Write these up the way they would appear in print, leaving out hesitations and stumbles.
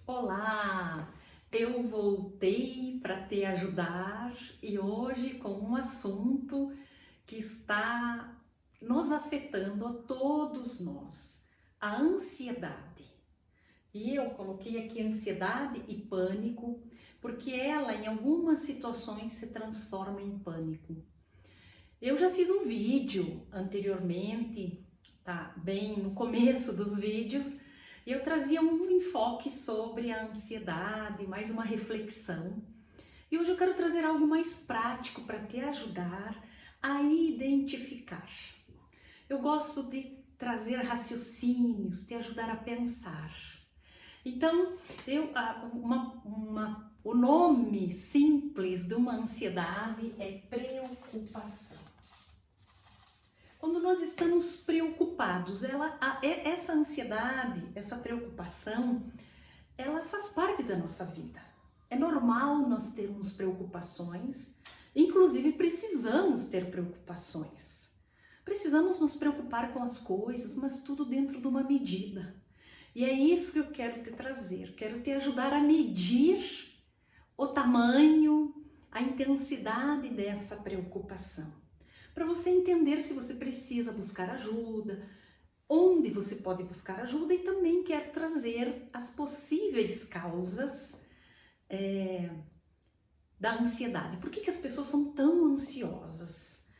Olá, eu voltei para te ajudar e hoje com um assunto que está nos afetando a todos nós, a ansiedade. E eu coloquei aqui ansiedade e pânico, porque ela em algumas situações se transforma em pânico. Eu já fiz um vídeo anteriormente, tá bem no começo dos vídeos, e eu trazia um enfoque sobre a ansiedade, mais uma reflexão. E hoje eu quero trazer algo mais prático para te ajudar a identificar. Eu gosto de trazer raciocínios, te ajudar a pensar. Então, o nome simples de uma ansiedade é preocupação. Quando nós estamos preocupados, essa ansiedade, essa preocupação, ela faz parte da nossa vida. É normal nós termos preocupações, inclusive precisamos ter preocupações. Precisamos nos preocupar com as coisas, mas tudo dentro de uma medida. E é isso que eu quero te trazer, quero te ajudar a medir o tamanho, a intensidade dessa preocupação. Para você entender se você precisa buscar ajuda, onde você pode buscar ajuda, e também quero trazer as possíveis causas da ansiedade. Por que as pessoas são tão ansiosas?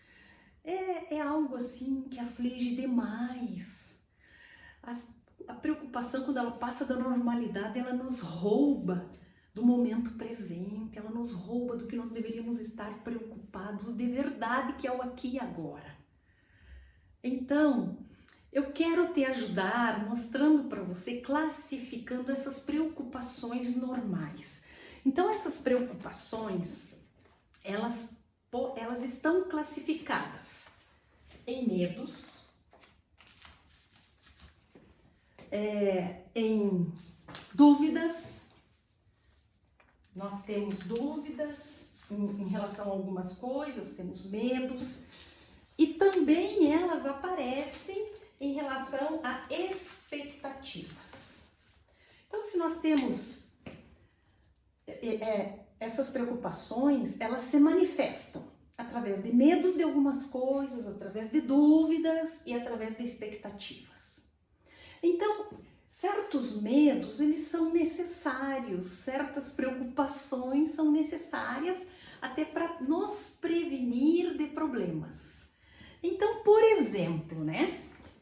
É algo assim que aflige demais. A preocupação, quando ela passa da normalidade, ela nos rouba do momento presente, ela nos rouba do que nós deveríamos estar preocupados de verdade, que é o aqui e agora. Então, eu quero te ajudar mostrando para você, classificando essas preocupações normais. Então, essas preocupações, elas estão classificadas em medos, em dúvidas. Nós temos dúvidas em relação a algumas coisas, temos medos, e também elas aparecem em relação a expectativas. Então, se nós temos essas preocupações, elas se manifestam através de medos de algumas coisas, através de dúvidas e através de expectativas. Então, certos medos, eles são necessários, certas preocupações são necessárias até para nos prevenir de problemas. Então, por exemplo,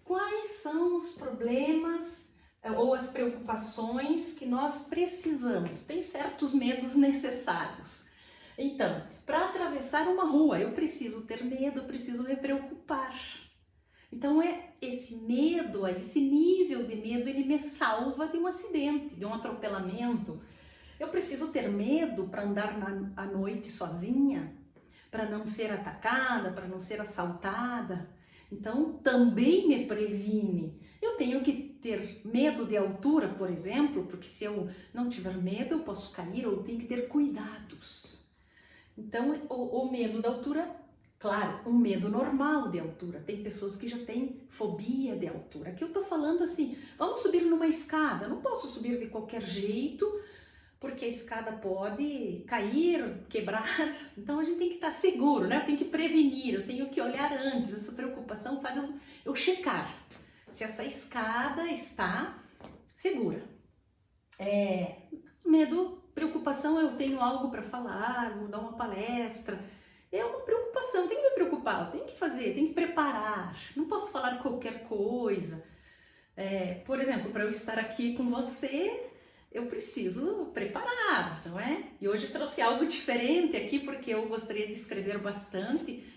quais são os problemas ou as preocupações que nós precisamos? Tem certos medos necessários. Então, para atravessar uma rua, eu preciso ter medo, eu preciso me preocupar. Então, esse medo, esse nível de medo, ele me salva de um acidente, de um atropelamento. Eu preciso ter medo para andar à noite sozinha, para não ser atacada, para não ser assaltada. Então, também me previne. Eu tenho que ter medo de altura, por exemplo, porque se eu não tiver medo, eu posso cair, ou tenho que ter cuidados. Então, o medo da altura, claro, um medo normal de altura. Tem pessoas que já têm fobia de altura. Aqui eu tô falando assim, vamos subir numa escada. Eu não posso subir de qualquer jeito, porque a escada pode cair, quebrar. Então a gente tem que estar seguro, Eu tenho que prevenir, eu tenho que olhar antes. Essa preocupação faz eu checar se essa escada está segura. Preocupação, eu tenho algo para falar, vou dar uma palestra. É uma preocupação, tem que me preocupar, eu tenho que fazer, tenho que preparar. Não posso falar qualquer coisa. Por exemplo, para eu estar aqui com você, eu preciso preparar, não é? E hoje eu trouxe algo diferente aqui, porque eu gostaria de escrever bastante.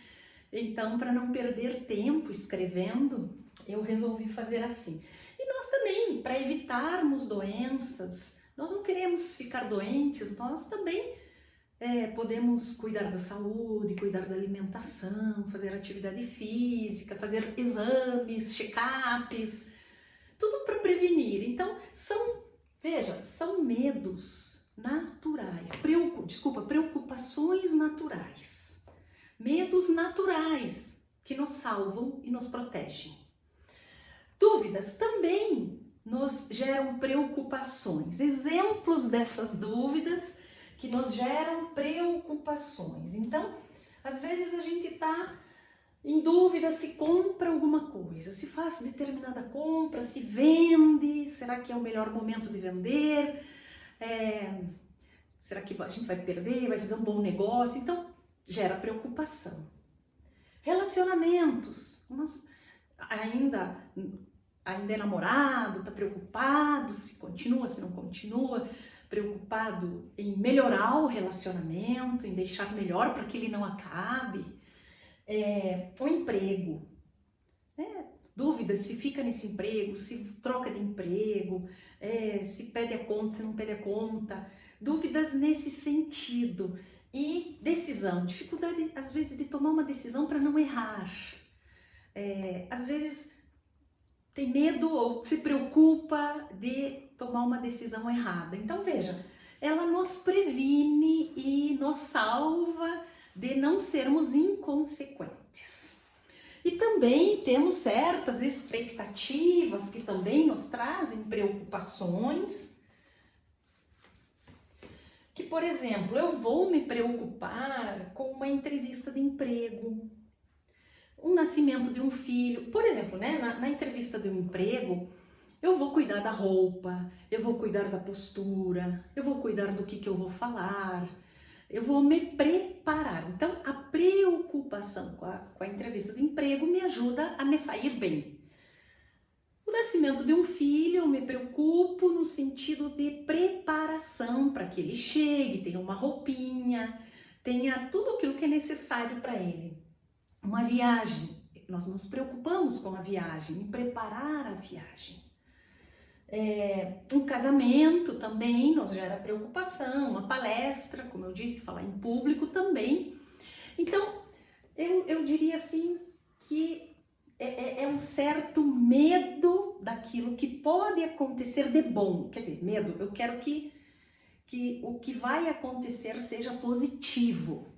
Então, para não perder tempo escrevendo, eu resolvi fazer assim. E nós também, para evitarmos doenças, nós não queremos ficar doentes, nós também podemos cuidar da saúde, cuidar da alimentação, fazer atividade física, fazer exames, check-ups, tudo para prevenir. Então, são medos naturais, preocupações naturais, medos naturais que nos salvam e nos protegem. Dúvidas também nos geram preocupações. Exemplos dessas dúvidas que nos geram preocupações. Então, às vezes a gente está em dúvida se compra alguma coisa, se faz determinada compra, se vende, será que é o melhor momento de vender? Será que a gente vai perder, vai fazer um bom negócio? Então, gera preocupação. Relacionamentos, mas ainda é namorado, está preocupado se continua, se não continua, preocupado em melhorar o relacionamento, em deixar melhor para que ele não acabe. O emprego, dúvidas se fica nesse emprego, se troca de emprego, se pede a conta, se não pede a conta, dúvidas nesse sentido. E decisão, dificuldade às vezes de tomar uma decisão para não errar. Às vezes tem medo ou se preocupa de tomar uma decisão errada. Então veja, ela nos previne e nos salva de não sermos inconsequentes. E também temos certas expectativas que também nos trazem preocupações. Que, por exemplo, eu vou me preocupar com uma entrevista de emprego, o nascimento de um filho. Por exemplo, na entrevista de um emprego, eu vou cuidar da roupa, eu vou cuidar da postura, eu vou cuidar do que eu vou falar, eu vou me preparar. Então, a preocupação com a entrevista de emprego me ajuda a me sair bem. O nascimento de um filho, eu me preocupo no sentido de preparação para que ele chegue, tenha uma roupinha, tenha tudo aquilo que é necessário para ele. Uma viagem, nós nos preocupamos com a viagem, em preparar a viagem. Um casamento também nos gera preocupação, uma palestra, como eu disse, falar em público também. Então, eu diria assim que é um certo medo daquilo que pode acontecer de bom. Quer dizer, medo, eu quero que o que vai acontecer seja positivo.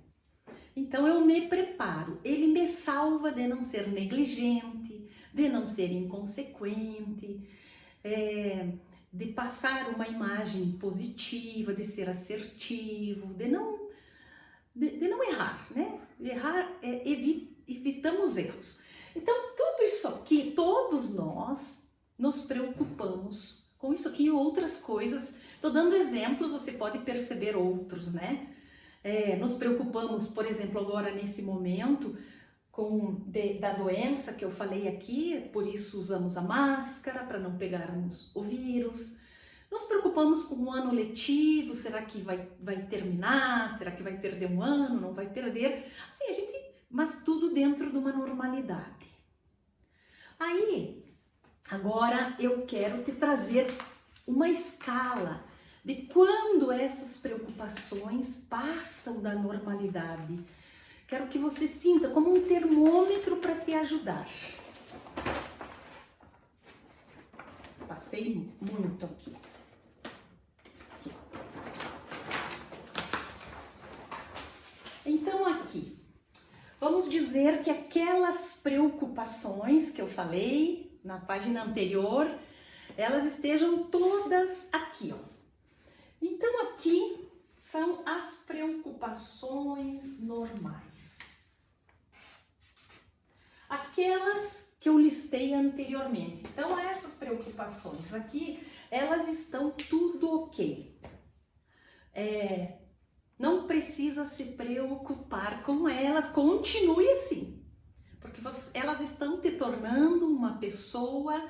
Então eu me preparo, ele me salva de não ser negligente, de não ser inconsequente, de passar uma imagem positiva, de ser assertivo, de não errar, né? Errar, evitamos erros. Então tudo isso aqui, todos nós nos preocupamos com isso aqui e outras coisas. Estou dando exemplos, você pode perceber outros, né? Nos preocupamos, por exemplo, agora nesse momento da doença que eu falei aqui, por isso usamos a máscara para não pegarmos o vírus. Nos preocupamos com o ano letivo, será que vai terminar? Será que vai perder um ano? Não vai perder? Assim, mas tudo dentro de uma normalidade. Aí, agora eu quero te trazer uma escala de quando essas preocupações passam da normalidade. Quero que você sinta como um termômetro para te ajudar. Passei muito aqui. Então aqui, vamos dizer que aquelas preocupações que eu falei na página anterior, elas estejam todas aqui, ó. Então aqui são as preocupações normais. Aquelas que eu listei anteriormente. Então essas preocupações aqui, elas estão tudo ok. Não precisa se preocupar com elas, continue assim. Porque elas estão te tornando uma pessoa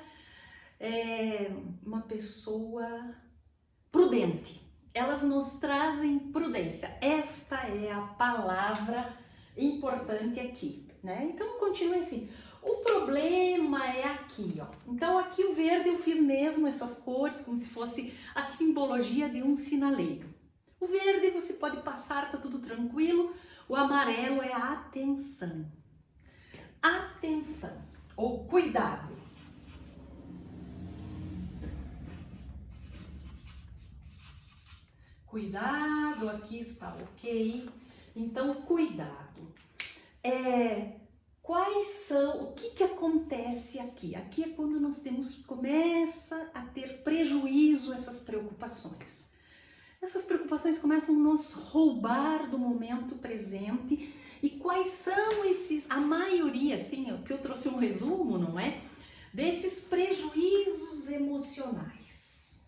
prudente. Elas nos trazem prudência. Esta é a palavra importante aqui, né? Então continue assim. O problema é aqui, ó. Então aqui o verde eu fiz mesmo essas cores como se fosse a simbologia de um sinaleiro. O verde você pode passar, tá tudo tranquilo. O amarelo é a atenção. Atenção ou cuidado. Cuidado, aqui está ok. Então, cuidado. o que acontece aqui? Aqui é quando nós começa a ter prejuízo essas preocupações. Essas preocupações começam a nos roubar do momento presente. E quais são a maioria, assim, o que eu trouxe um resumo, não é? Desses prejuízos emocionais.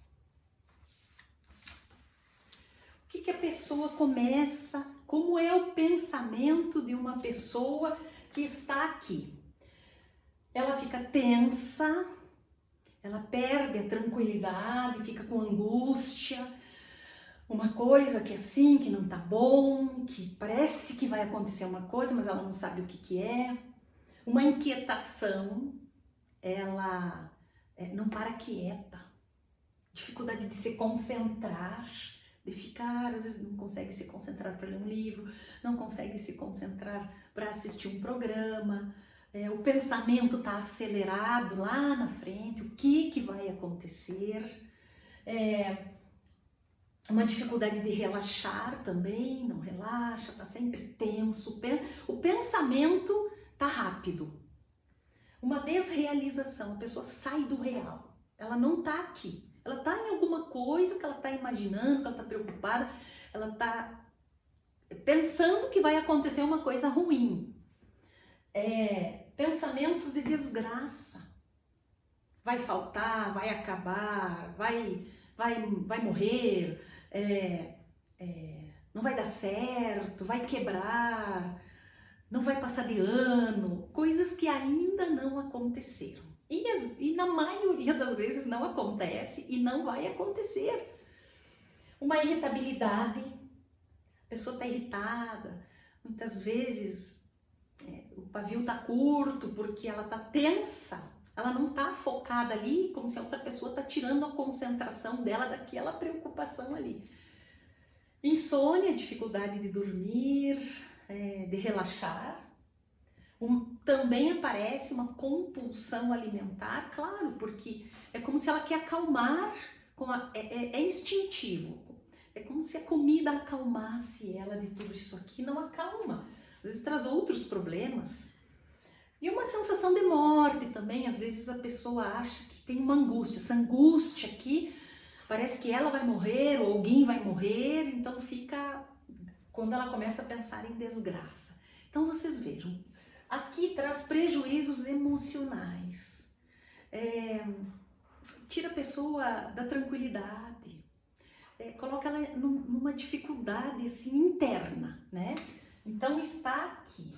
O que a pessoa começa, como é o pensamento de uma pessoa que está aqui? Ela fica tensa, ela perde a tranquilidade, fica com angústia, uma coisa que assim, que não tá bom, que parece que vai acontecer uma coisa, mas ela não sabe o que é. Uma inquietação, ela não para quieta, dificuldade de se concentrar, de ficar, às vezes não consegue se concentrar para ler um livro, não consegue se concentrar para assistir um programa, o pensamento está acelerado lá na frente, o que vai acontecer, uma dificuldade de relaxar também, não relaxa, está sempre tenso, o pensamento está rápido, uma desrealização, a pessoa sai do real, ela não está aqui. Ela está em alguma coisa que ela está imaginando, que ela está preocupada, ela está pensando que vai acontecer uma coisa ruim. Pensamentos de desgraça. Vai faltar, vai acabar, vai morrer, não vai dar certo, vai quebrar, não vai passar de ano. Coisas que ainda não aconteceram. E na maioria das vezes não acontece e não vai acontecer. Uma irritabilidade, a pessoa está irritada, muitas vezes o pavio está curto porque ela está tensa, ela não está focada ali, como se a outra pessoa está tirando a concentração dela daquela preocupação ali. Insônia, dificuldade de dormir, de relaxar. Também aparece uma compulsão alimentar, claro, porque é como se ela quer acalmar, é instintivo, é como se a comida acalmasse ela de tudo isso aqui, não acalma, às vezes traz outros problemas. E uma sensação de morte também, às vezes a pessoa acha que tem uma angústia, essa angústia aqui, parece que ela vai morrer ou alguém vai morrer, então fica, quando ela começa a pensar em desgraça. Então vocês vejam, aqui traz prejuízos emocionais, tira a pessoa da tranquilidade, coloca ela numa dificuldade assim, interna, né? Então está aqui.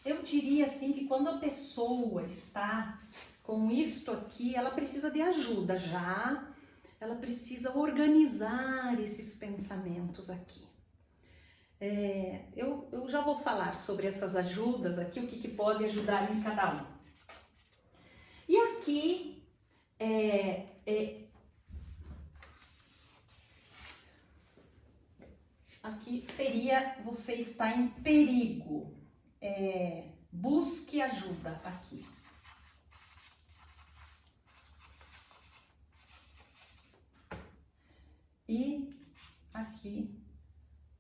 Eu diria assim que quando a pessoa está com isto aqui, ela precisa de ajuda já, ela precisa organizar esses pensamentos aqui. Eu já vou falar sobre essas ajudas aqui, o que pode ajudar em cada um. E aqui, aqui seria você está em perigo, busque ajuda aqui. E aqui,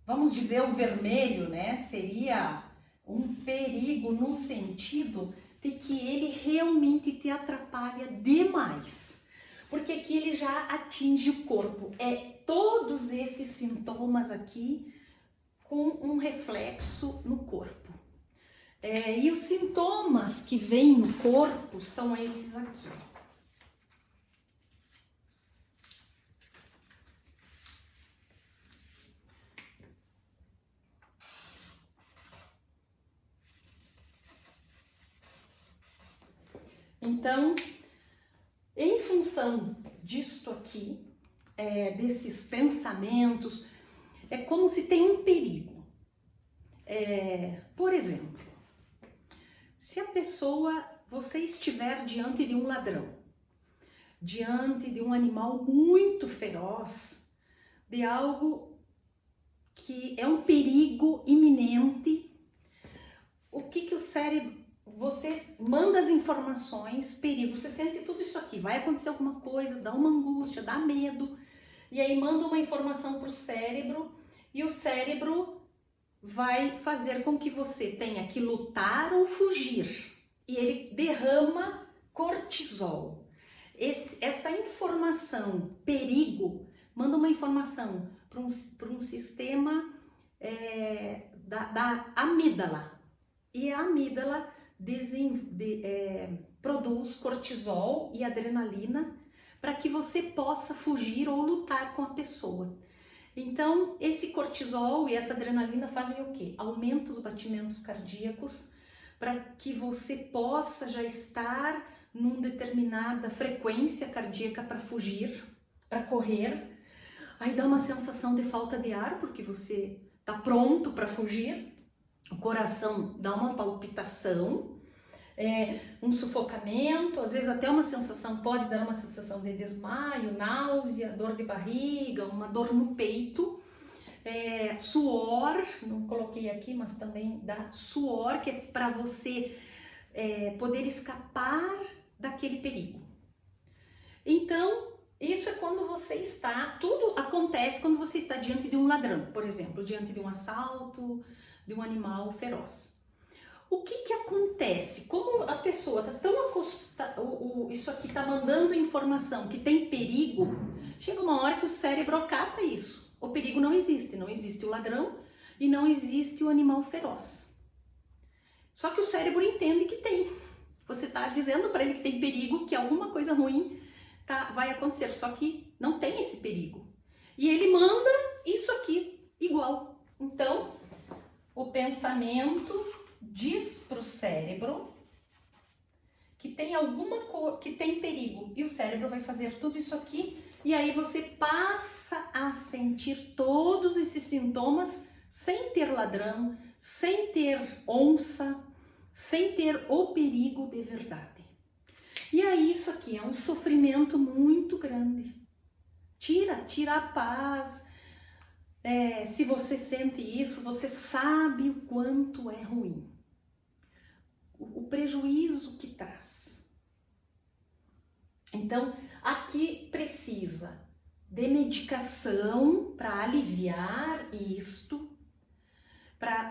vamos dizer o vermelho, né, seria um perigo no sentido de que ele realmente te atrapalha demais, porque aqui ele já atinge o corpo, todos esses sintomas aqui com um reflexo no corpo. E os sintomas que vêm no corpo são esses aqui. Então, em função disto aqui, desses pensamentos, é como se tem um perigo. Por exemplo, se a pessoa, você estiver diante de um ladrão, diante de um animal muito feroz, de algo que é um perigo iminente, o que o cérebro, você manda as informações, perigo, você sente tudo isso aqui, vai acontecer alguma coisa, dá uma angústia, dá medo, e aí manda uma informação para o cérebro, e o cérebro vai fazer com que você tenha que lutar ou fugir. E ele derrama cortisol. Essa informação, perigo, manda uma informação para um sistema da amígdala. E a amígdala produz cortisol e adrenalina para que você possa fugir ou lutar com a pessoa. Então, esse cortisol e essa adrenalina fazem o quê? Aumenta os batimentos cardíacos para que você possa já estar numa determinada frequência cardíaca para fugir, para correr. Aí dá uma sensação de falta de ar, porque você está pronto para fugir. O coração dá uma palpitação, um sufocamento, às vezes até uma sensação, pode dar uma sensação de desmaio, náusea, dor de barriga, uma dor no peito, suor, não coloquei aqui, mas também dá suor, que é para você poder escapar daquele perigo. Então, isso é quando você está, tudo acontece quando você está diante de um ladrão, por exemplo, diante de um assalto, de um animal feroz. O que acontece? Como a pessoa está tão acostumada, isso aqui está mandando informação que tem perigo, chega uma hora que o cérebro acata isso. O perigo não existe, não existe o ladrão e não existe o animal feroz. Só que o cérebro entende que tem. Você está dizendo para ele que tem perigo, que alguma coisa ruim vai acontecer, só que não tem esse perigo. E ele manda isso aqui igual. Então, o pensamento diz para o cérebro que tem que tem perigo e o cérebro vai fazer tudo isso aqui e aí você passa a sentir todos esses sintomas sem ter ladrão, sem ter onça, sem ter o perigo de verdade. E aí isso aqui é um sofrimento muito grande. Tira a paz. Se você sente isso, você sabe o quanto é ruim. O prejuízo que traz. Então, aqui precisa de medicação para aliviar isto, para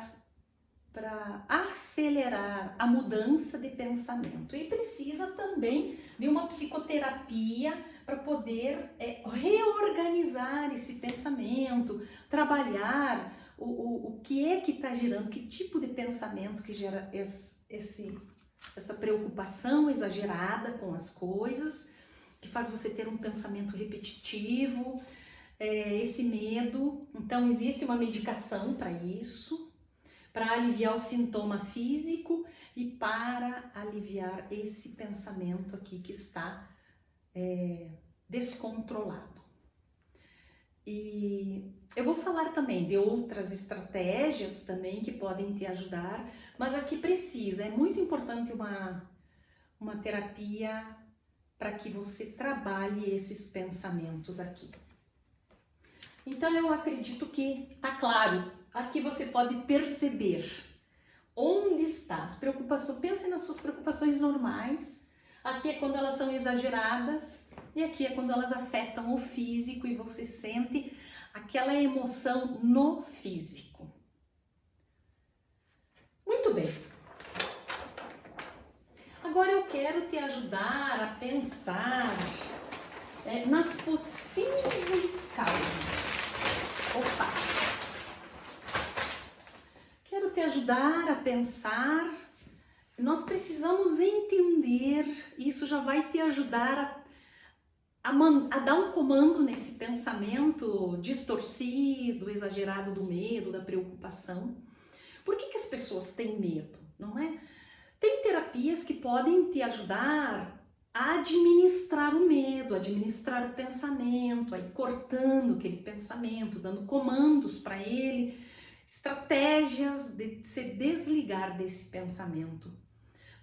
acelerar a mudança de pensamento. E precisa também de uma psicoterapia para poder reorganizar esse pensamento, trabalhar o que é que está gerando, que tipo de pensamento que gera essa preocupação exagerada com as coisas, que faz você ter um pensamento repetitivo, esse medo. Então, existe uma medicação para isso, para aliviar o sintoma físico e para aliviar esse pensamento aqui que está descontrolado. E eu vou falar também de outras estratégias também que podem te ajudar, mas aqui é muito importante uma terapia para que você trabalhe esses pensamentos aqui. Então eu acredito que tá claro. Aqui você pode perceber onde está as preocupações. Pense nas suas preocupações normais. Aqui é quando elas são exageradas e aqui é quando elas afetam o físico e você sente aquela emoção no físico. Muito bem. Agora eu quero te ajudar a pensar nas possíveis causas. Opa! Quero te ajudar a pensar. Nós precisamos entender, isso já vai te ajudar a dar um comando nesse pensamento distorcido, exagerado do medo, da preocupação. Por que as pessoas têm medo, não é? Tem terapias que podem te ajudar a administrar o medo, administrar o pensamento, aí cortando aquele pensamento, dando comandos para ele, estratégias de se desligar desse pensamento.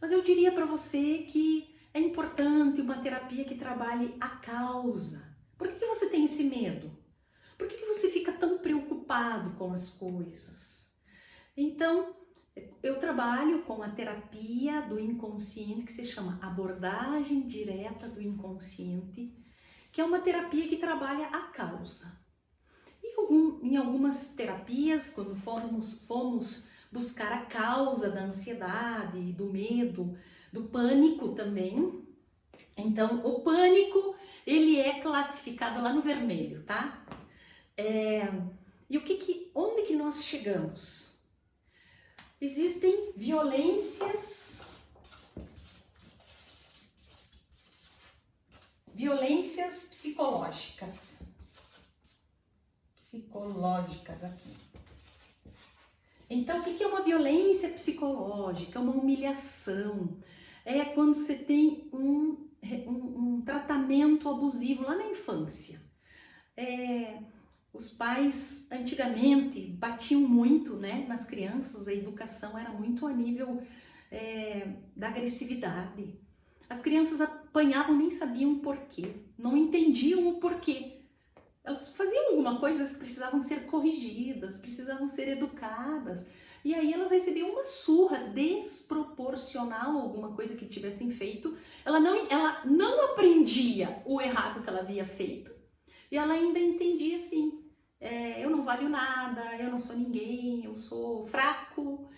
Mas eu diria para você que é importante uma terapia que trabalhe a causa. Por que você tem esse medo? Por que você fica tão preocupado com as coisas? Então, eu trabalho com a terapia do inconsciente, que se chama abordagem direta do inconsciente, que é uma terapia que trabalha a causa. E em algumas terapias, quando fomos buscar a causa da ansiedade, do medo, do pânico também. Então, o pânico, ele é classificado lá no vermelho, tá? E onde que nós chegamos? Existem violências psicológicas aqui. Então, o que é uma violência psicológica? Uma humilhação. É quando você tem um tratamento abusivo lá na infância. Os pais antigamente batiam muito, né, nas crianças, a educação era muito a nível da agressividade. As crianças apanhavam, nem sabiam o porquê, não entendiam o porquê. Elas faziam alguma coisa que precisavam ser corrigidas, precisavam ser educadas. E aí elas recebiam uma surra desproporcional a alguma coisa que tivessem feito. Ela não aprendia o errado que ela havia feito. E ela ainda entendia assim, eu não valho nada, eu não sou ninguém, eu sou fraco.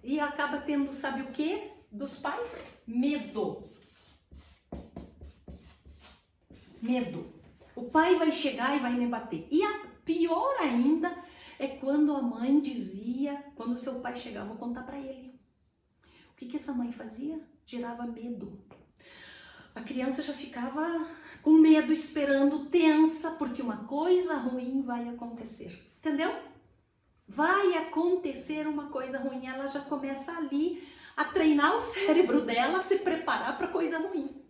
E acaba tendo, sabe o quê? Dos pais? Medo. Medo. O pai vai chegar e vai me bater. E a pior ainda é quando a mãe dizia, quando o seu pai chegava, vou contar pra ele. O que essa mãe fazia? Gerava medo. A criança já ficava com medo, esperando, tensa, porque uma coisa ruim vai acontecer. Entendeu? Vai acontecer uma coisa ruim. Ela já começa ali a treinar o cérebro dela, a se preparar para coisa ruim.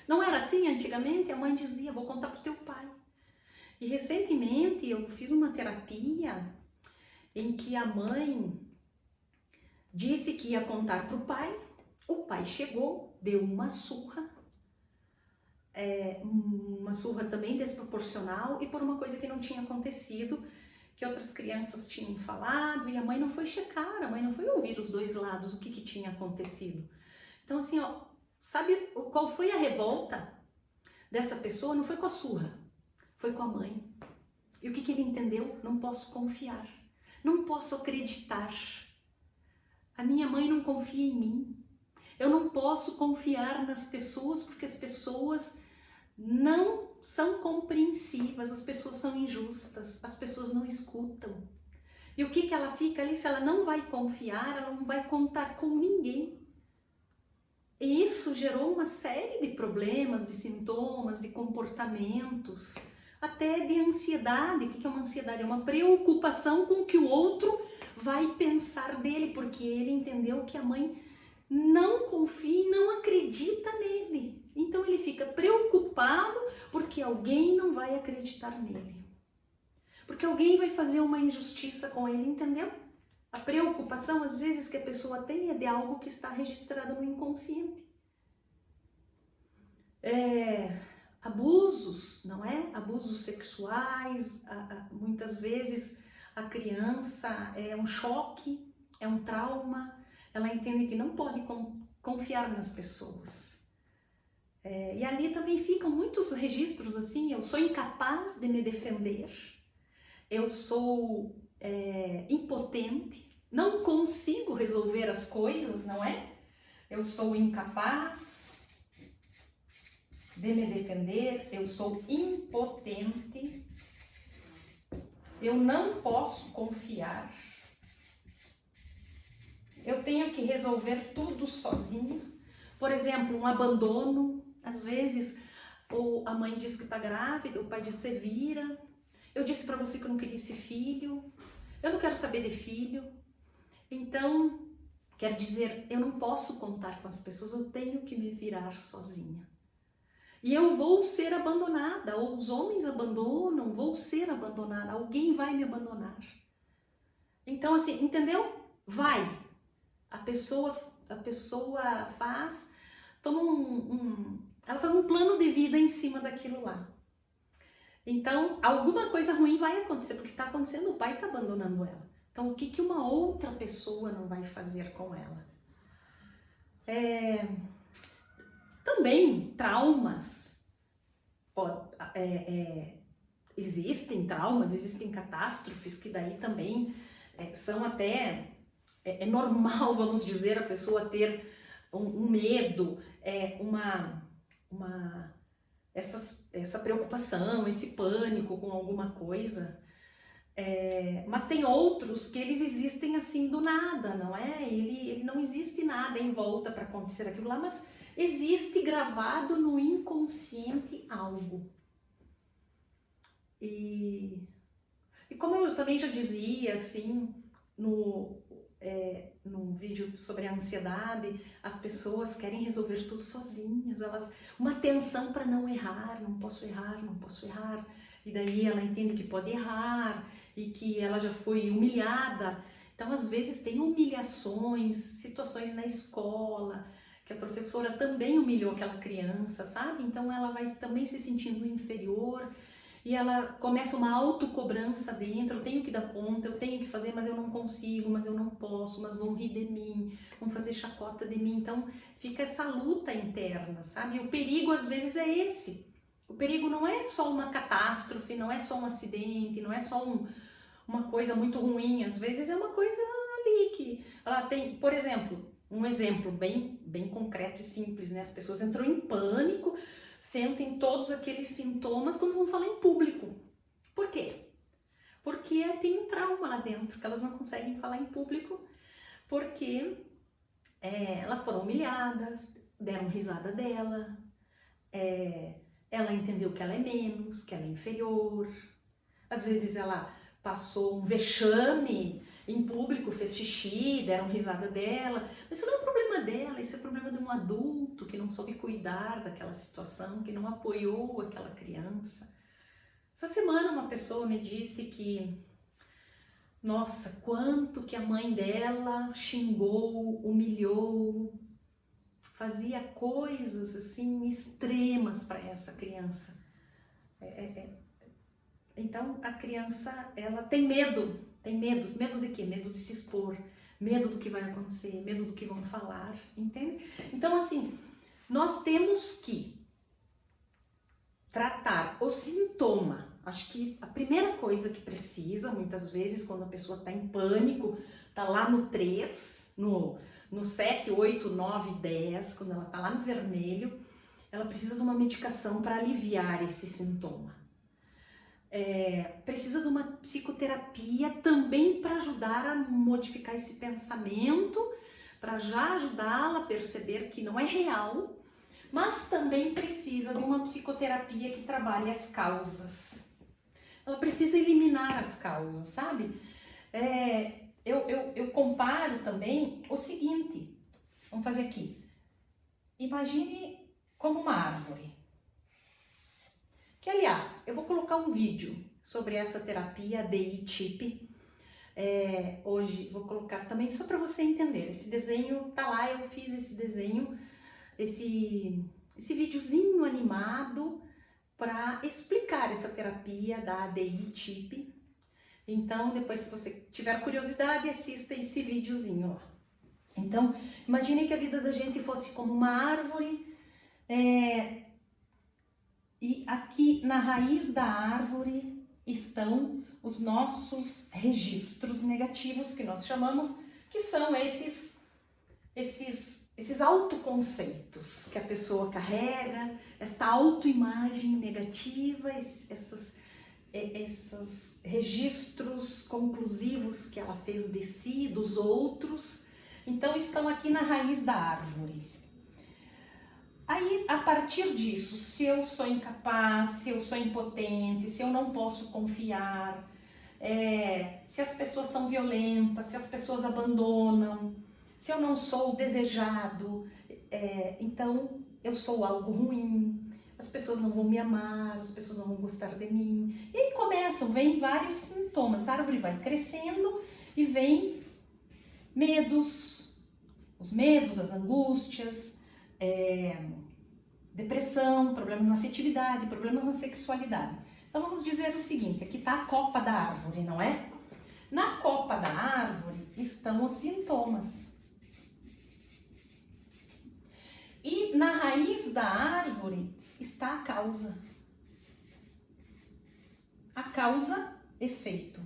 Não era assim antigamente? A mãe dizia, vou contar pro teu pai. E recentemente eu fiz uma terapia em que a mãe disse que ia contar pro pai. O pai chegou, deu uma surra também desproporcional e por uma coisa que não tinha acontecido, que outras crianças tinham falado, e a mãe não foi checar, a mãe não foi ouvir os dois lados, o que tinha acontecido. Então assim, ó, sabe qual foi a revolta dessa pessoa? Não foi com a surra, foi com a mãe. E o que ele entendeu? Não posso confiar, não posso acreditar. A minha mãe não confia em mim. Eu não posso confiar nas pessoas porque as pessoas não são compreensivas, as pessoas são injustas, as pessoas não escutam. E o que ela fica ali? Se ela não vai confiar, ela não vai contar com ninguém. E isso gerou uma série de problemas, de sintomas, de comportamentos, até de ansiedade. O que é uma ansiedade? É uma preocupação com o que o outro vai pensar dele, porque ele entendeu que a mãe não confia e não acredita nele. Então ele fica preocupado porque alguém não vai acreditar nele. Porque alguém vai fazer uma injustiça com ele, entendeu? A preocupação, às vezes, que a pessoa tem é de algo que está registrado no inconsciente. Abusos, não é? Abusos sexuais, muitas vezes a criança é um choque, é um trauma, ela entende que não pode confiar nas pessoas. E ali também ficam muitos registros assim, eu sou incapaz de me defender, eu sou impotente, não consigo resolver as coisas, não é? Eu sou incapaz de me defender, eu sou impotente, eu não posso confiar, eu tenho que resolver tudo sozinho. Por exemplo, um abandono, às vezes a mãe diz que está grávida, o pai diz você vira, eu disse para você que eu não queria esse filho, eu não quero saber de filho. Então, quer dizer, eu não posso contar com as pessoas, eu tenho que me virar sozinha. E eu vou ser abandonada, ou os homens abandonam, vou ser abandonada, alguém vai me abandonar. Então, assim, entendeu? Vai. A pessoa faz, ela faz um plano de vida em cima daquilo lá. Então, alguma coisa ruim vai acontecer, porque está acontecendo, o pai está abandonando ela. Então, o que uma outra pessoa não vai fazer com ela? Também traumas existem traumas, existem catástrofes que daí também são até, é normal, vamos dizer, a pessoa ter um medo, essa preocupação, esse pânico com alguma coisa. Mas tem outros que eles existem assim do nada, não é? Ele não existe nada em volta para acontecer aquilo lá, mas existe gravado no inconsciente algo. E como eu também já dizia, assim, no vídeo sobre a ansiedade, as pessoas querem resolver tudo sozinhas, uma tensão para não errar, não posso errar, não posso errar. E daí ela entende que pode errar e que ela já foi humilhada. Então, às vezes, tem humilhações, situações na escola, que a professora também humilhou aquela criança, sabe? Então, ela vai também se sentindo inferior e ela começa uma autocobrança dentro. Eu tenho que dar conta, eu tenho que fazer, mas eu não consigo, mas eu não posso, mas vão rir de mim, vão fazer chacota de mim. Então, fica essa luta interna, sabe? E o perigo, às vezes, é esse. O perigo não é só uma catástrofe, não é só um acidente, não é só uma coisa muito ruim, às vezes é uma coisa ali que ela tem, por exemplo, um exemplo bem concreto e simples, né? As pessoas entram em pânico, sentem todos aqueles sintomas quando vão falar em público. Por quê? Porque tem um trauma lá dentro, que elas não conseguem falar em público, porque elas foram humilhadas, deram risada dela, ela entendeu que ela é menos, que ela é inferior. Às vezes ela passou um vexame em público, fez xixi, deram risada dela. Mas isso não é um problema dela, isso é problema de um adulto que não soube cuidar daquela situação, que não apoiou aquela criança. Essa semana uma pessoa me disse que, nossa, quanto que a mãe dela xingou, humilhou, fazia coisas assim extremas para essa criança. Então a criança, ela tem medo de quê? Medo de se expor, medo do que vai acontecer, medo do que vão falar, entende? Então assim, nós temos que tratar o sintoma. Acho que a primeira coisa que precisa, muitas vezes, quando a pessoa está em pânico, está lá no 3, no 7, 8, 9, 10, quando ela está lá no vermelho, ela precisa de uma medicação para aliviar esse sintoma. Precisa de uma psicoterapia também para ajudar a modificar esse pensamento, para já ajudá-la a perceber que não é real, mas também precisa de uma psicoterapia que trabalhe as causas. Ela precisa eliminar as causas, sabe? Eu comparo também o seguinte, vamos fazer aqui. Imagine como uma árvore. Que, aliás, eu vou colocar um vídeo sobre essa terapia DI-TIP. Hoje vou colocar também só para você entender. Esse desenho tá lá, eu fiz esse desenho, esse videozinho animado para explicar essa terapia da DI-TIP. Então, depois, se você tiver curiosidade, assista esse videozinho lá. Então, imagine que a vida da gente fosse como uma árvore, e aqui na raiz da árvore estão os nossos registros negativos, que nós chamamos, que são esses autoconceitos que a pessoa carrega, esta autoimagem negativa, esses registros conclusivos que ela fez de si, dos outros, então estão aqui na raiz da árvore. Aí, a partir disso, se eu sou incapaz, se eu sou impotente, se eu não posso confiar, se as pessoas são violentas, se as pessoas abandonam, se eu não sou desejado, então eu sou algo ruim, as pessoas não vão me amar, as pessoas não vão gostar de mim. E aí vem vários sintomas, a árvore vai crescendo e vem medos, os medos, as angústias, depressão, problemas na afetividade, problemas na sexualidade. Então vamos dizer o seguinte, aqui está a copa da árvore, não é? Na copa da árvore estão os sintomas. E na raiz da árvore está a causa. a causa-efeito.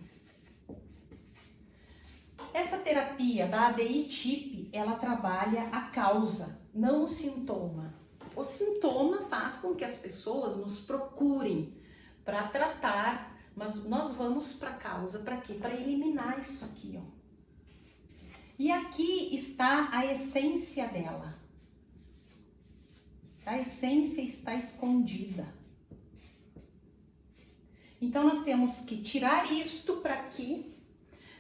Essa terapia da ADI-TIP, ela trabalha a causa, não o sintoma. O sintoma faz com que as pessoas nos procurem para tratar, mas nós vamos para a causa, para quê? Para eliminar isso aqui, ó. E aqui está a essência dela. A essência está escondida. Então, nós temos que tirar isto para que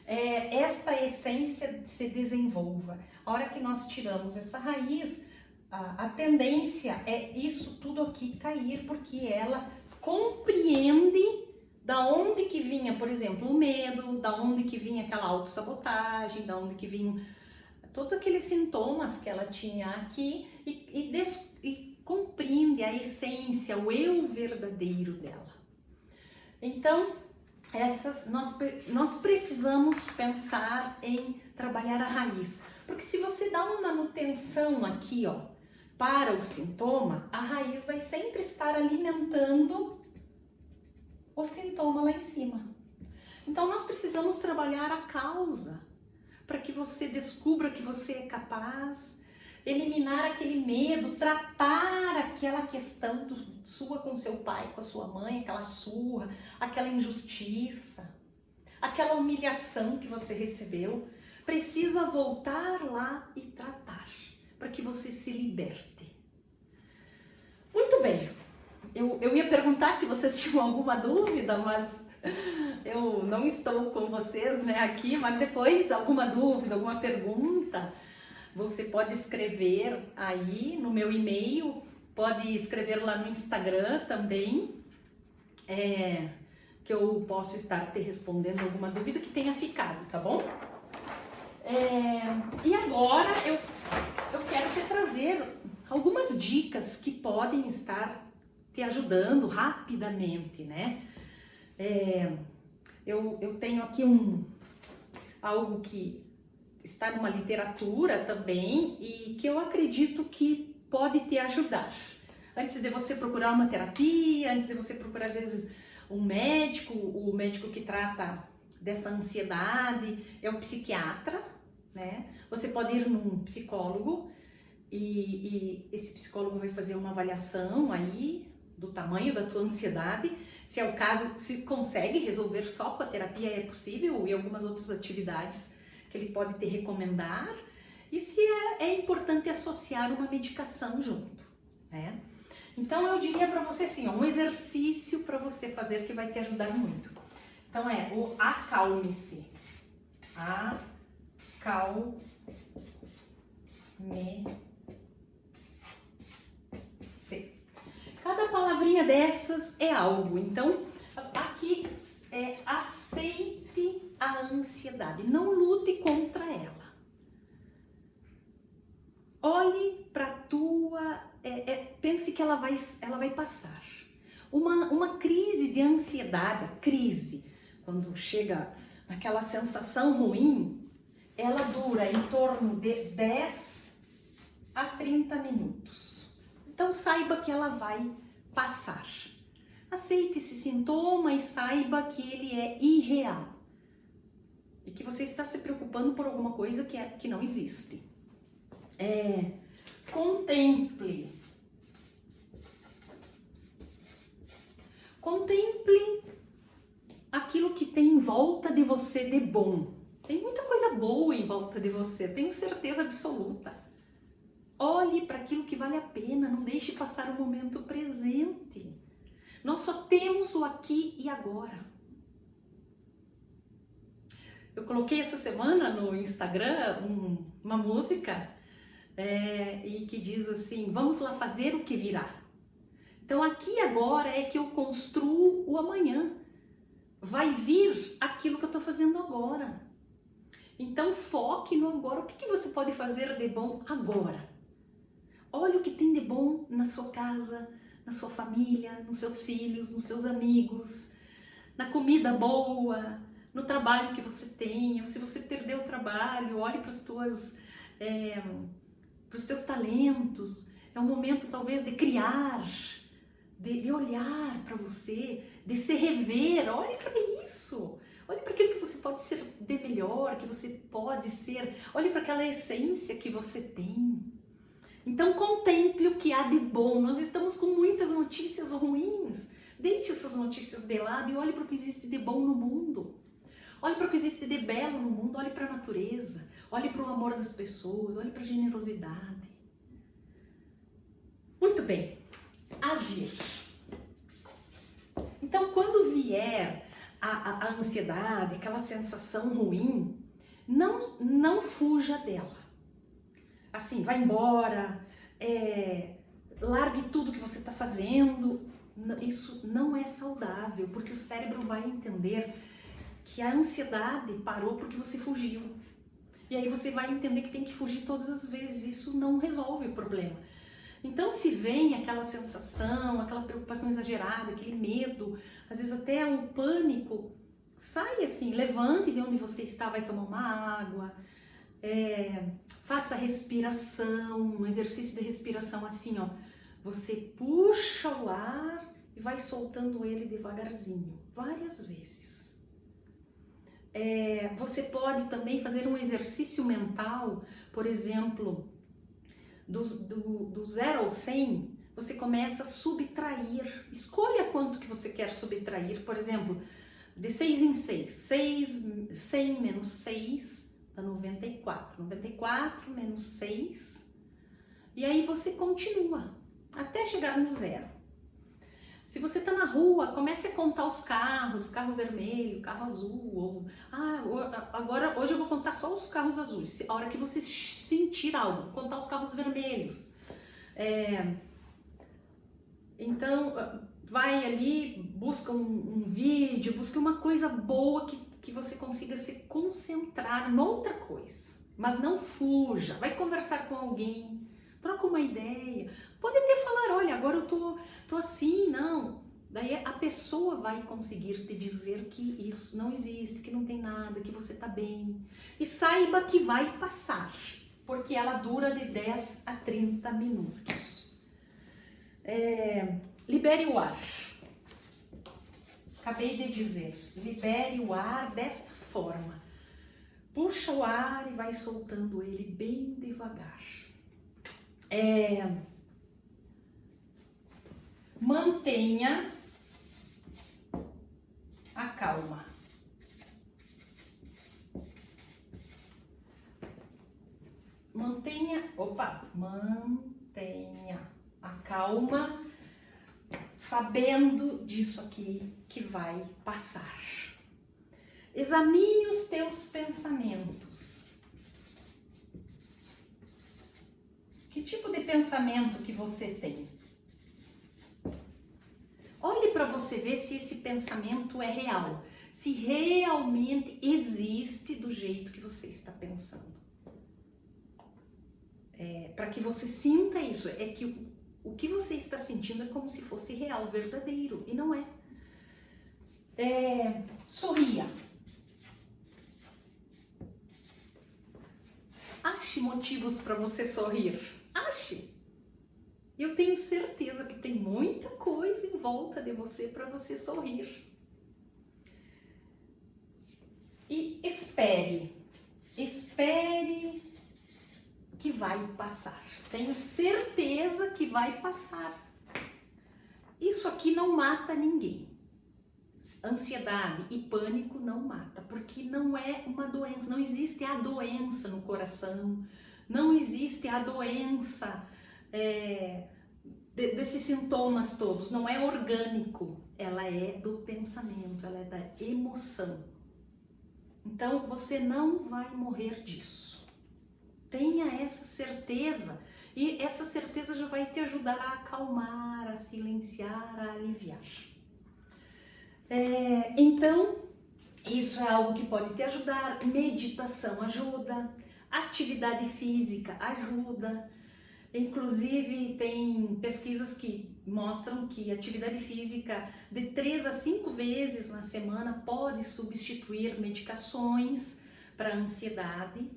esta essência se desenvolva. A hora que nós tiramos essa raiz, a tendência é isso tudo aqui cair, porque ela compreende da onde que vinha, por exemplo, o medo, da onde que vinha aquela autossabotagem, da onde que vinham todos aqueles sintomas que ela tinha aqui e compreende a essência, o eu verdadeiro dela. Então, nós precisamos pensar em trabalhar a raiz, porque se você dá uma manutenção aqui, ó, para o sintoma, a raiz vai sempre estar alimentando o sintoma lá em cima. Então, nós precisamos trabalhar a causa, para que você descubra que você é capaz, eliminar aquele medo, tratar aquela questão sua com seu pai, com a sua mãe, aquela surra, aquela injustiça, aquela humilhação que você recebeu. Precisa voltar lá e tratar, para que você se liberte. Muito bem, eu ia perguntar se vocês tinham alguma dúvida, mas eu não estou com vocês, né, aqui, mas depois alguma dúvida, alguma pergunta, você pode escrever aí no meu e-mail, pode escrever lá no Instagram também, que eu posso estar te respondendo alguma dúvida que tenha ficado, tá bom? E agora eu quero te trazer algumas dicas que podem estar te ajudando rapidamente, né? Eu tenho aqui algo que está numa literatura também e que eu acredito que pode te ajudar. Antes de você procurar uma terapia, antes de você procurar às vezes um médico, o médico que trata dessa ansiedade é o psiquiatra, né? Você pode ir num psicólogo e esse psicólogo vai fazer uma avaliação aí do tamanho da tua ansiedade. Se é o caso, se consegue resolver só com a terapia, é possível, e algumas outras atividades que ele pode te recomendar, e se é importante associar uma medicação junto, né? Então eu diria para você assim, ó, um exercício para você fazer que vai te ajudar muito. Então o acalme-se. Acalme-se. Cada palavrinha dessas é algo. Então aqui aceite a ansiedade, não lute contra ela. Olhe para a tua, pense que ela vai passar. Uma crise de ansiedade, quando chega naquela sensação ruim, ela dura em torno de 10 a 30 minutos. Então saiba que ela vai passar. Aceite esse sintoma e saiba que ele é irreal. E que você está se preocupando por alguma coisa que não existe. Contemple. Contemple aquilo que tem em volta de você de bom. Tem muita coisa boa em volta de você, tenho certeza absoluta. Olhe para aquilo que vale a pena, não deixe passar o momento presente. Nós só temos o aqui e agora. Eu coloquei essa semana no Instagram uma música e que diz assim, vamos lá fazer o que virá. Então aqui e agora é que eu construo o amanhã. Vai vir aquilo que eu estou fazendo agora. Então foque no agora. O que você pode fazer de bom agora? Olha o que tem de bom na sua casa, na sua família, nos seus filhos, nos seus amigos, na comida boa, no trabalho que você tem. Se você perdeu o trabalho, olhe para os teus talentos. É um momento talvez de criar, de olhar para você, de se rever. Olhe para isso. Olhe para aquilo que você pode ser de melhor, que você pode ser. Olhe para aquela essência que você tem. Então contemple o que há de bom. Nós estamos com muitas notícias ruins. Deixe essas notícias de lado e olhe para o que existe de bom no mundo. Olhe para o que existe de belo no mundo. Olhe para a natureza. Olhe para o amor das pessoas. Olhe para a generosidade. Muito bem. Agir. Então quando vier a ansiedade, aquela sensação ruim, não fuja dela. Assim, vai embora, largue tudo que você está fazendo. Isso não é saudável, porque o cérebro vai entender que a ansiedade parou porque você fugiu. E aí você vai entender que tem que fugir todas as vezes. Isso não resolve o problema. Então, se vem aquela sensação, aquela preocupação exagerada, aquele medo, às vezes até um pânico, sai assim, levante de onde você está, vai tomar uma água, faça respiração, um exercício de respiração assim, ó. Você puxa o ar e vai soltando ele devagarzinho, várias vezes. Você pode também fazer um exercício mental, por exemplo, do 0 ao 100, você começa a subtrair. Escolha quanto que você quer subtrair. Por exemplo, de 6 em 6. 100 menos 6 dá 94. 94 menos 6. E aí você continua até chegar no 0. Se você está na rua, comece a contar os carros, carro vermelho, carro azul, ou agora hoje eu vou contar só os carros azuis. A hora que você sentir algo, vou contar os carros vermelhos. Então, vai ali, busca um vídeo, busca uma coisa boa que você consiga se concentrar noutra coisa. Mas não fuja, vai conversar com alguém, troca uma ideia. Pode até falar, olha, agora eu tô assim, não. Daí a pessoa vai conseguir te dizer que isso não existe, que não tem nada, que você tá bem. E saiba que vai passar, porque ela dura de 10 a 30 minutos. Libere o ar. Acabei de dizer, libere o ar desta forma. Puxa o ar e vai soltando ele bem devagar. Mantenha a calma. Mantenha a calma, sabendo disso aqui que vai passar. Examine os teus pensamentos. Que tipo de pensamento que você tem? Olhe para você ver se esse pensamento é real, se realmente existe do jeito que você está pensando. Para que você sinta isso, é que o que você está sentindo é como se fosse real, verdadeiro, e não é. Sorria. Ache motivos para você sorrir. Ache. Eu tenho certeza que tem muita coisa em volta de você para você sorrir. E espere. Espere que vai passar. Tenho certeza que vai passar. Isso aqui não mata ninguém. Ansiedade e pânico não mata, porque não é uma doença, não existe a doença no coração, não existe a doença desses sintomas todos, não é orgânico, ela é do pensamento, ela é da emoção. Então você não vai morrer disso. Tenha essa certeza, e essa certeza já vai te ajudar a acalmar, a silenciar, a aliviar. Então, isso é algo que pode te ajudar. Meditação ajuda, atividade física ajuda. Inclusive, tem pesquisas que mostram que atividade física de 3 a 5 vezes na semana pode substituir medicações para ansiedade.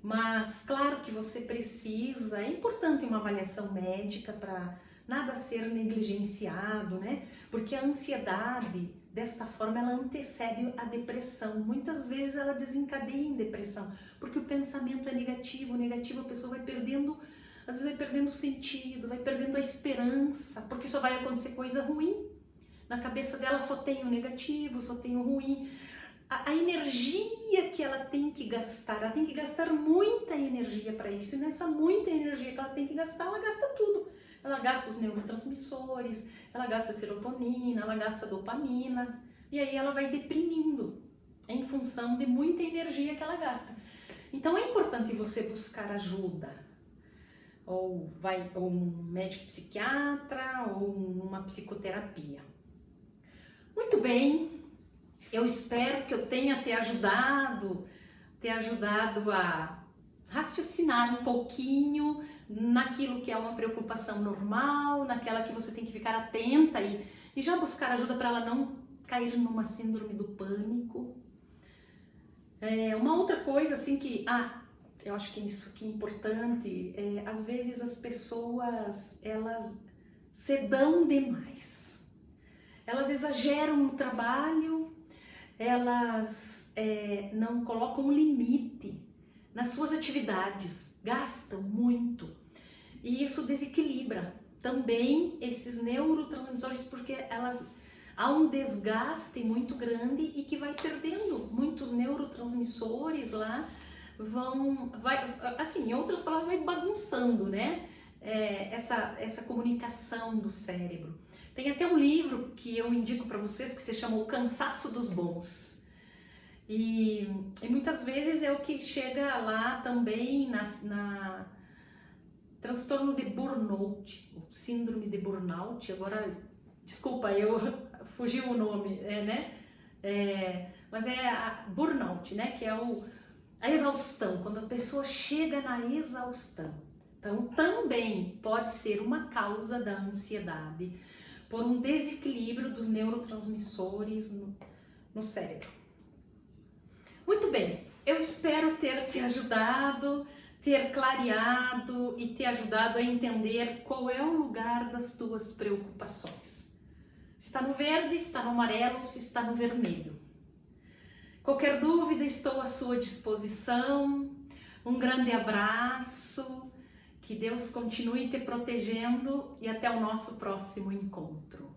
Mas, claro que você precisa, é importante uma avaliação médica para nada a ser negligenciado, né? Porque a ansiedade, desta forma, ela antecede a depressão. Muitas vezes ela desencadeia em depressão, porque o pensamento é negativo, a pessoa vai perdendo, às vezes vai perdendo o sentido, vai perdendo a esperança, porque só vai acontecer coisa ruim. Na cabeça dela só tem o negativo, só tem o ruim. A energia que ela tem que gastar, ela tem que gastar muita energia para isso, e nessa muita energia que ela tem que gastar, ela gasta tudo. Ela gasta os neurotransmissores, ela gasta serotonina, ela gasta dopamina, e aí ela vai deprimindo em função de muita energia que ela gasta. Então é importante você buscar ajuda, ou um médico psiquiatra, ou uma psicoterapia. Muito bem, eu espero que eu tenha te ajudado a raciocinar um pouquinho naquilo que é uma preocupação normal, naquela que você tem que ficar atenta e já buscar ajuda para ela não cair numa síndrome do pânico. Uma outra coisa assim que, eu acho que isso que é importante, às vezes as pessoas, elas se dão demais, elas exageram no trabalho, elas não colocam um limite nas suas atividades, gastam muito, e isso desequilibra também esses neurotransmissores, porque há um desgaste muito grande e que vai perdendo muitos neurotransmissores lá, assim, em outras palavras, vai bagunçando, né, essa comunicação do cérebro. Tem até um livro que eu indico para vocês que se chama O Cansaço dos Bons. E muitas vezes é o que chega lá também na transtorno de burnout, o síndrome de burnout. Agora, desculpa, eu fugi o nome, né? Mas é a burnout, né? Que é a exaustão, quando a pessoa chega na exaustão. Então, também pode ser uma causa da ansiedade, por um desequilíbrio dos neurotransmissores no cérebro. Muito bem, eu espero ter te ajudado, ter clareado e te ajudado a entender qual é o lugar das tuas preocupações. Está no verde, está no amarelo, se está no vermelho. Qualquer dúvida, estou à sua disposição. Um grande abraço. Que Deus continue te protegendo e até o nosso próximo encontro.